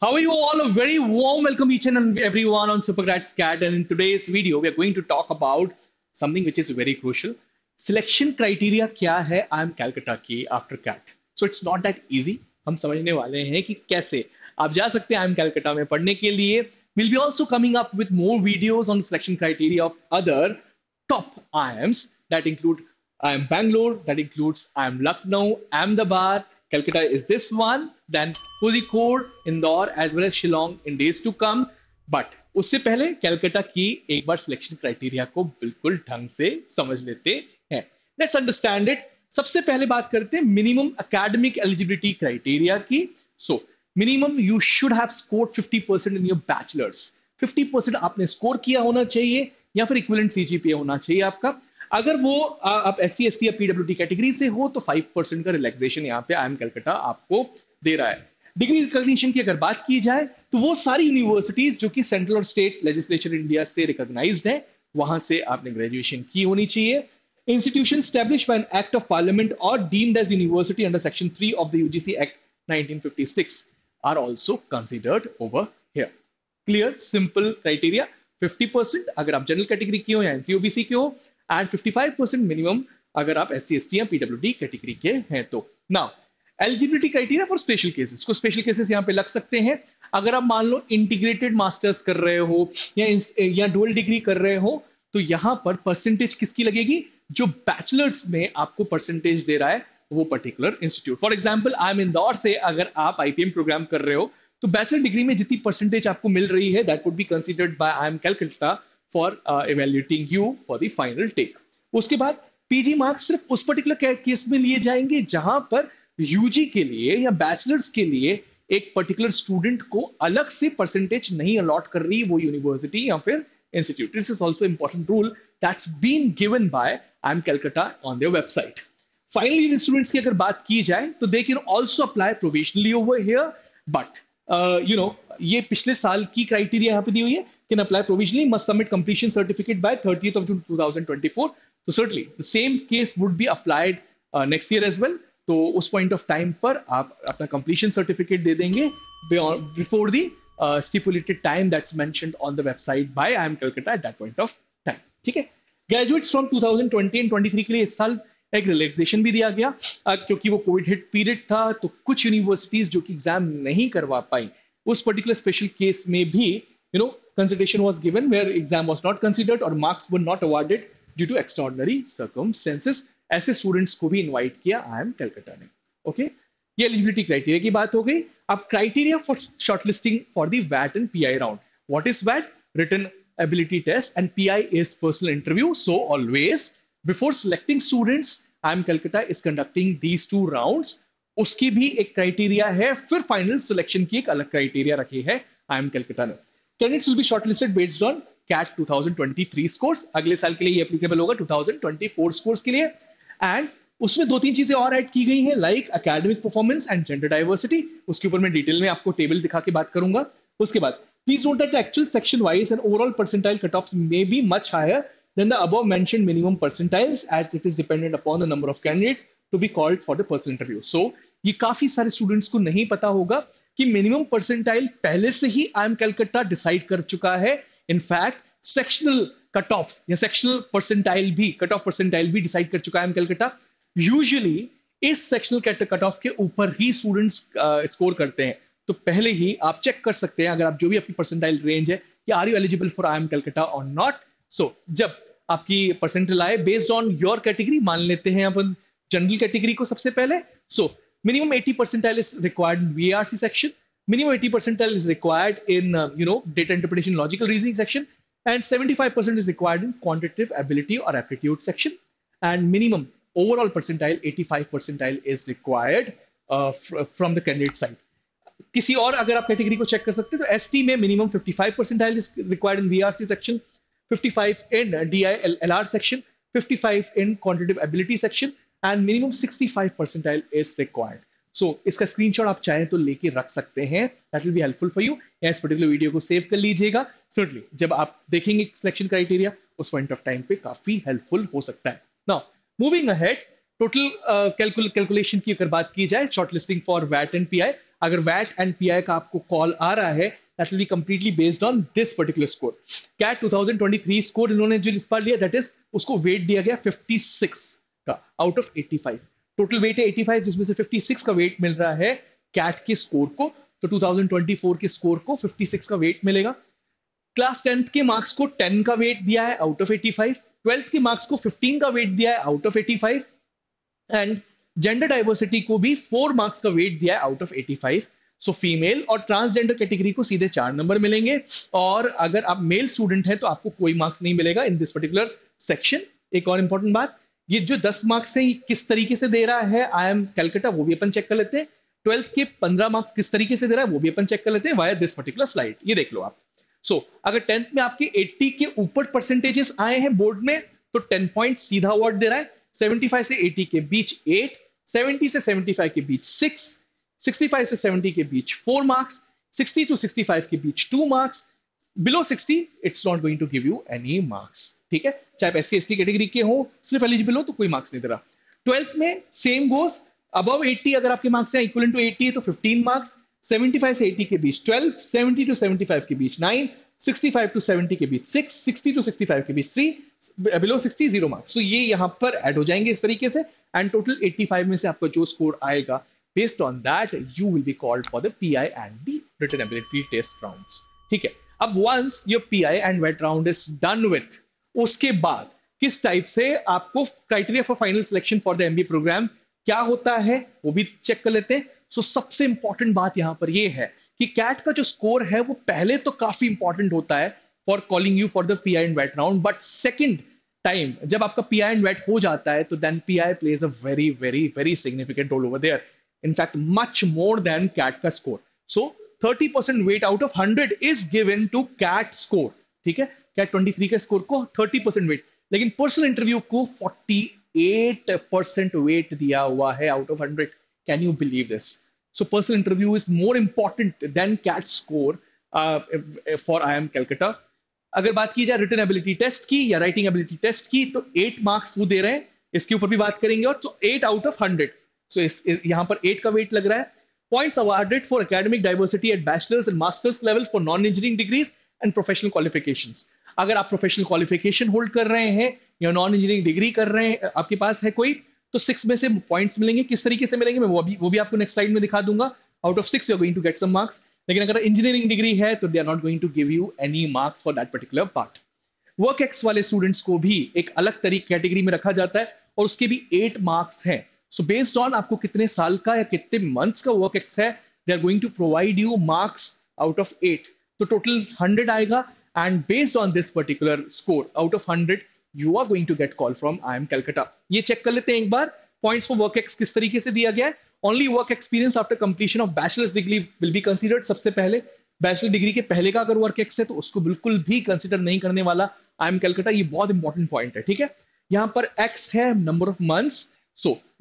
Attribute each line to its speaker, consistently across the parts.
Speaker 1: How are you all? A very warm welcome each and everyone on Supergrad Cat. And in today's video, we are going to talk about something which is very crucial. Selection criteria क्या है IIM Calcutta की after CAT. So it's not that easy. हम समझने वाले हैं कि कैसे आप जा सकते हैं IIM Calcutta में पढ़ने के लिए. We'll be also coming up with more videos on selection criteria of other top IIMs that include IIM Bangalore, that includes IIM Lucknow, Ahmedabad, Calcutta is this one, then Kozhikode, Indore, as well as Shillong in days to come. But उससे पहले कैलकाटा की एक बार selection criteria को बिल्कुल ढंग से समझ लेते हैं. Let's understand it. सबसे पहले बात करते हैं मिनिमम एकेडमिक एलिजिबिलिटी क्राइटेरिया की. So minimum you should have scored 50% in your bachelors. 50% आपने स्कोर किया होना चाहिए या फिर इक्विवेलेंट सीजीपीए होना चाहिए आपका. अगर वो आप एससी एसटी या पीडब्ल्यूडी कैटेगरी से हो तो 5% का रिलैक्सेशन यहाँ पे IIM कलकत्ता आपको दे रहा है. डिग्री रिकॉग्निशन की अगर बात की जाए तो वो सारी यूनिवर्सिटीज जो कि सेंट्रल और स्टेट लेजिस्लेचर इंडिया से रिकॉग्नाइज्ड है वहां से आपने ग्रेजुएशन की होनी चाहिए. Institutions established by an act of parliament or deemed as university under section 3 of the UGC Act 1956 are also considered over here. Clear, simple criteria. 50% अगर आप जनरल कैटेगरी के हो या एनसीओबीसी के हो एंड 55% मिनिमम अगर आप एससी एसटी या पीडब्ल्यूडी कैटेगरी के हैं तो. Now eligibility criteria for special cases. को स्पेशल केसेस यहाँ पे लग सकते हैं अगर आप मान लो इंटीग्रेटेड मास्टर्स कर रहे हो या डुअल डिग्री कर रहे हो तो यहाँ पर परसेंटेज किसकी लगेगी. जो बैचलर्स में आपको परसेंटेज दे रहा है वो particular institute. For example IIM Indore से अगर आप आईपीएम प्रोग्राम कर रहे हो तो बैचलर डिग्री में जितनी परसेंटेज आपको मिल रही है that would be considered by IIM Calcutta for evaluating you for the final take. उसके बाद पीजी मार्क्स सिर्फ उस पर्टिकुलर केस में लिए जाएंगे जहां पर यूजी के लिए या बैचलर्स के लिए एक पर्टिकुलर स्टूडेंट को अलग से परसेंटेज नहीं अलॉट कर रही वो यूनिवर्सिटी या फिर institute. This is also important rule that's been given by IIM Calcutta on their website. Finally, students की अगर बात की जाए तो they can also apply provisionally over here, but ये पिछले साल की क्राइटेरिया यहाँ पे दी हुई है. Can apply provisionally, must submit completion certificate by 30th of June 2024. So certainly the same case would be applied next year as well. तो उस पॉइंट ऑफ टाइम पर आप अपना कंप्लीशन सर्टिफिकेट दे देंगे before the stipulated time that's mentioned on the website bye IIM Calcutta at that point of time. ठीक है. Graduates from 2020 and 23 के लिए इस साल एक रिलैक्सेशन भी दिया गया क्योंकि वो कोविड हिट पीरियड था तो कुछ यूनिवर्सिटीज जो कि एग्जाम नहीं करवा पाई उस पर्टिकुलर स्पेशल केस में भी consideration was given where exam was not considered और marks were not awarded due to extraordinary circumstances. ऐसे स्टूडेंट्स को भी इनवाइट किया IIM Calcutta ने. ओके, ये एलिजिबिलिटी क्राइटेरिया की बात हो गई. अब criteria for shortlisting for the VAT and pi round. What is VAT? Written ability test and PI is personal interview. So always before selecting students IIM Calcutta is conducting these two rounds. उसकी भी एक criteria है. फिर final selection की एक अलग criteria रखी है IIM Calcutta ने. Candidates will be shortlisted based on CAT 2023 scores. अगले साल के लिए ये एप्लीकेबल होगा 2024 scores के लिए. एंड उसमें दो तीन चीजें और ऐड की गई हैं like academic performance and gender diversity. उसके ऊपर मैं डिटेल में आपको टेबल दिखा के बात करूंगा. उसके बाद please note that the actual section wise and overall percentile cutoffs may be much higher than the above mentioned minimum percentiles as it is dependent upon the number of candidates to be called for the personal interview. So ये काफी सारे students को नहीं पता होगा कि minimum percentile पहले से ही IIM Calcutta डिसाइड कर चुका है. इनफैक्ट सेक्शनल कट ऑफ या सेक्शनल परसेंटाइल भी कट ऑफ परसेंटाइल भी डिसाइड कर चुका है IIM Calcutta. यूजुअली इस सेक्शनल कट ऑफ के ऊपर ही स्टूडेंट्स स्कोर करते हैं तो पहले ही आप चेक कर सकते हैं अगर आप जो भी आपकी परसेंटाइल रेंज है कि are you eligible for IIM Calcutta और नॉट. सो जब आपकी परसेंटाइल आए बेस्ड ऑन योर कैटेगरी, मान लेते हैं अपन जनरल कैटेगरी को सबसे पहले. So minimum 80 percentile is required in VARC section, minimum 80 percentile is required in data interpretation logical reasoning section and 75% is required in quantitative ability और aptitude section and minimum overall percentile 85 percentile is required from the candidate side. किसी और अगर आप category को check कर सकते हैं तो एसटी में minimum 55 percentile is required in VARC section, 55 in DILR section, 55 in quantitative ability section and minimum 65 percentile is required. So इसका स्क्रीनशॉट आप चाहें तो लेके रख सकते हैं. That will be helpful for you. इस पर्टिकुलर वीडियो को सेव कर लीजिएगा. सर्टनली जब आप देखेंगे सिलेक्शन क्राइटेरिया उस पॉइंट ऑफ टाइम पे काफी हेल्पफुल हो सकता है. Now moving ahead, total calculation की अगर बात की जाए शॉर्टलिस्टिंग फॉर वैट एंड पीआई अगर वैट एंड पीआई का आपको कॉल आ रहा है, that will be completely based on this particular score. CAT 2023 score इन्होंने जो इस बार लिया, दैट इज उसको वेट दिया गया 56 का आउट ऑफ 85। टोटल वेट है 85, जिसमें से 56 का वेट मिल रहा है कैट के स्कोर को। तो 2024 के स्कोर को 56 का वेट मिलेगा। क्लास 10th के मार्क्स को 10 का वेट दिया है आउट ऑफ 85। 12th के मार्क्स को 15 का वेट दिया है out of 85। And gender diversity को भी 4 मार्क्स का वेट दिया है आउट ऑफ 85। सो फीमेल और ट्रांसजेंडर कैटेगरी को सीधे 4 नंबर मिलेंगे, और अगर आप मेल स्टूडेंट हैं तो आपको कोई मार्क्स नहीं मिलेगा इन दिस पर्टिकुलर सेक्शन। एक और इंपॉर्टेंट बात, ये जो 10 मार्क्स है, ये किस तरीके से दे रहा है आई एम कैलकाटा, वो भी अपन चेक कर लेते हैं। 12th के 15 मार्क्स किस तरीके से दे रहा है, वो भी अपन चेक कर लेते हैं वाया दिस पर्टिकुलर स्लाइड। ये देख लो आप। अगर 10th में आपके 80 के ऊपर परसेंटेजेस आए हैं बोर्ड में, तो 10 पॉइंट सीधा अवार्ड दे रहा है। 75 से 80 के बीच 8, 70 से 75 के बीच 6, 65 से 70 के बीच 4 मार्क्स, 60 टू 65 के बीच 2 marks, below 60 it's not going to give you any marks. ठीक है, चाहे आप SC ST कैटेगरी के हो, सिर्फ एलिजिबल हो, तो कोई मार्क्स नहीं दे रहा। 12th में सेम गोस, अबव 80 अगर आपके मार्क्स हैं इक्वल टू 80 है तो 15 मार्क्स, 75 से 80 के बीच 12, 70 टू 75 के बीच 9, 65 टू 70 के बीच 6, 60 टू 65 के बीच 3, बिलो 60 0 मार्क्स। तो ये यहाँ पर ऐड हो जाएंगे इस तरीके से, एंड टोटल 85 में से आपका जो स्कोर आएगा, based on that you will be called for the PI and the written ability test rounds. ठीक है, अब वंस योर PI एंड वेट राउंड इज डन विथ, उसके बाद किस टाइप से आपको criteria for final selection for the MBA program क्या होता है वो भी चेक कर लेते हैं। सबसे इंपॉर्टेंट बात यहां पर ये है कि कैट का जो स्कोर है वो पहले तो काफी इंपॉर्टेंट होता है for calling you for the PI and वेट राउंड, बट सेकंड टाइम जब आपका PI एंड वेट हो जाता है तो then PI plays a very very very significant role over there, in fact much more than CAT का स्कोर। 30% weight out of 100 is given to CAT score. ठीक है, कैट 23 के स्कोर को 30% वेट, लेकिन पर्सनल इंटरव्यू को 48% वेट दिया हुआ है out of 100। Can you believe this? Personal interview is more important than CAT score for IIM Calcutta. अगर बात की जाए रिटन एबिलिटी टेस्ट की या राइटिंग एबिलिटी टेस्ट की, तो 8 मार्क्स वो दे रहे हैं, इसके ऊपर भी बात करेंगे। और तो 8 आउट ऑफ 100, यहां पर 8 का वेट लग रहा है। Points awarded for academic diversity eight bachelors and masters level for non engineering degrees and professional qualifications. अगर आप प्रोफेशनल क्वालिफिकेशन होल्ड कर रहे हैं या नॉन इंजीनियरिंग डिग्री कर रहे हैं, आपके पास है कोई, तो 6 में से पॉइंट्स मिलेंगे। किस तरीके से मिलेंगे मैं वो भी आपको नेक्स्ट स्लाइड में दिखा दूंगा। Out of 6 you are going to get some marks, लेकिन अगर इंजीनियरिंग डिग्री है तो they are not going to give you any marks for that particular part. Work ex वाले स्टूडेंट्स को भी एक अलग तरीके कैटेगरी में रखा जाता है और उसके भी 8 मार्क्स हैं। बेस्ड ऑन आपको कितने साल का या कितने मंथ्स का वर्क एक्स है, they are going to provide you marks out of 8। तो टोटल 100 आएगा, and based on this particular score out of 100 you are going to get call from IIM Calcutta. ये चेक कर लेते हैं एक बार, पॉइंट्स फॉर वर्क एक्स किस तरीके से दिया गया है। Only work experience after completion of bachelors degree will be considered. सबसे पहले बैचलर डिग्री के पहले का अगर वर्क एक्स है तो उसको बिल्कुल भी कंसीडर नहीं करने वाला IIM कैलकाटा। ये बहुत इंपॉर्टेंट पॉइंट है। ठीक है, यहां पर एक्स है number of months,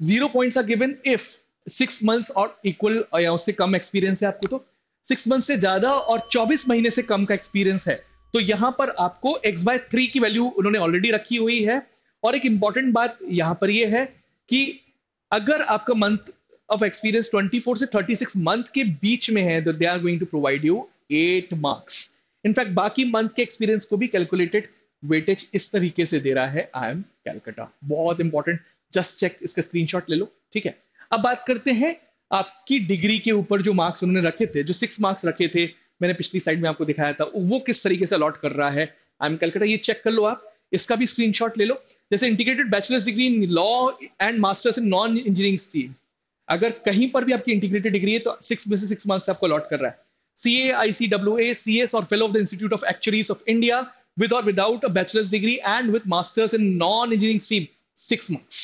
Speaker 1: 0 points are given if 6 months और इक्वल या उससे कम एक्सपीरियंस है आपको, तो 6 मंथ से ज्यादा और 24 महीने से कम का एक्सपीरियंस है तो यहां पर आपको x/3 की वैल्यू उन्होंने ऑलरेडी रखी हुई है। और एक इंपॉर्टेंट बात यहां पर यह है कि अगर आपका मंथ ऑफ एक्सपीरियंस 24 से 36 मंथ के बीच में है तो they are going to provide you 8 marks. In fact बाकी मंथ के एक्सपीरियंस को भी कैलकुलेटेड वेटेज इस तरीके से दे रहा है IIM कैलकाटा। बहुत इंपॉर्टेंट, जस्ट चेक, इसका स्क्रीनशॉट ले लो। ठीक है, अब बात करते हैं आपकी डिग्री के ऊपर जो मार्क्स उन्होंने रखे थे, जो 6 मार्क्स रखे थे, मैंने पिछली साइड में आपको दिखाया था, वो किस तरीके से अलॉट कर रहा है IIM कैलकाटा। ये चेक कर लो आप, इसका भी स्क्रीनशॉट ले लो। जैसे integrated bachelors degree in law and masters in non engineering stream, अगर कहीं पर भी आपकी इंटीग्रेटेड डिग्री है तो 6 में से 6 मार्क्स आपको अलॉट कर रहा है। CA, ICAA, CS और fellow of the institute of actuaries of India with or without a bachelor's degree and with masters in non-engineering stream 6 marks।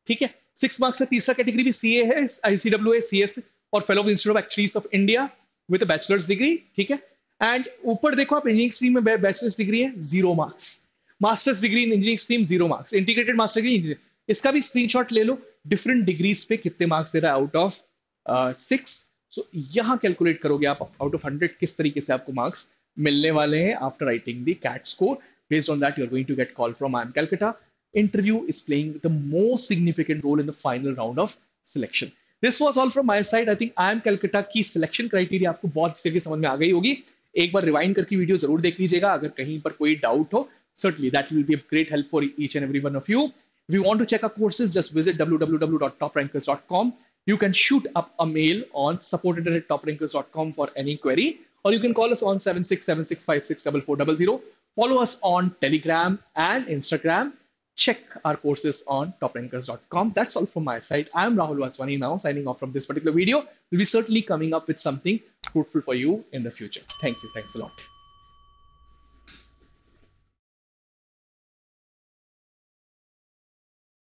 Speaker 1: ठीक है, 6 मार्क्स का तीसरा कैटेगरी भी CA है, ICAA, CS और fellow of institute of actuaries of India with a bachelors degree. ठीक है, and ऊपर देखो आप इंजीनियरिंग स्ट्रीम में बैचलर्स डिग्री है 0 marks, masters degree in engineering stream 0 marks, integrated master degree engineering, इसका भी स्क्रीनशॉट ले लो। डिफरेंट डिग्रीज पे कितने मार्क्स दे रहा है आउट ऑफ 6। यहां कैलकुलेट करोगे आप आउट ऑफ 100 किस तरीके से आपको मार्क्स मिलने वाले हैं after writing the CAT score. Based on that you are going to get call from IIM Calcutta। Interview is playing the most significant role in the final round of selection। This was all from my side. I think I am Calcutta की selection criteria आपको बहुत अच्छी तरीके समझ में आ गई होगी. एक बार रिवाइंड करके वीडियो जरूर देख लीजिएगा अगर कहीं पर कोई डाउट हो. Certainly, that will be a great help for each and every one of you. If you want to check our courses, just visit www.toprankers.com. You can shoot up a mail on support@toprankers.com for any query, or you can call us on 7676564400. Follow us on Telegram and Instagram. Check our courses on toprankers.com. That's all from my side. I'm Rahul Vaswani now, signing off from this particular video. We'll be certainly coming up with something fruitful for you in the future. Thank you. Thanks a lot.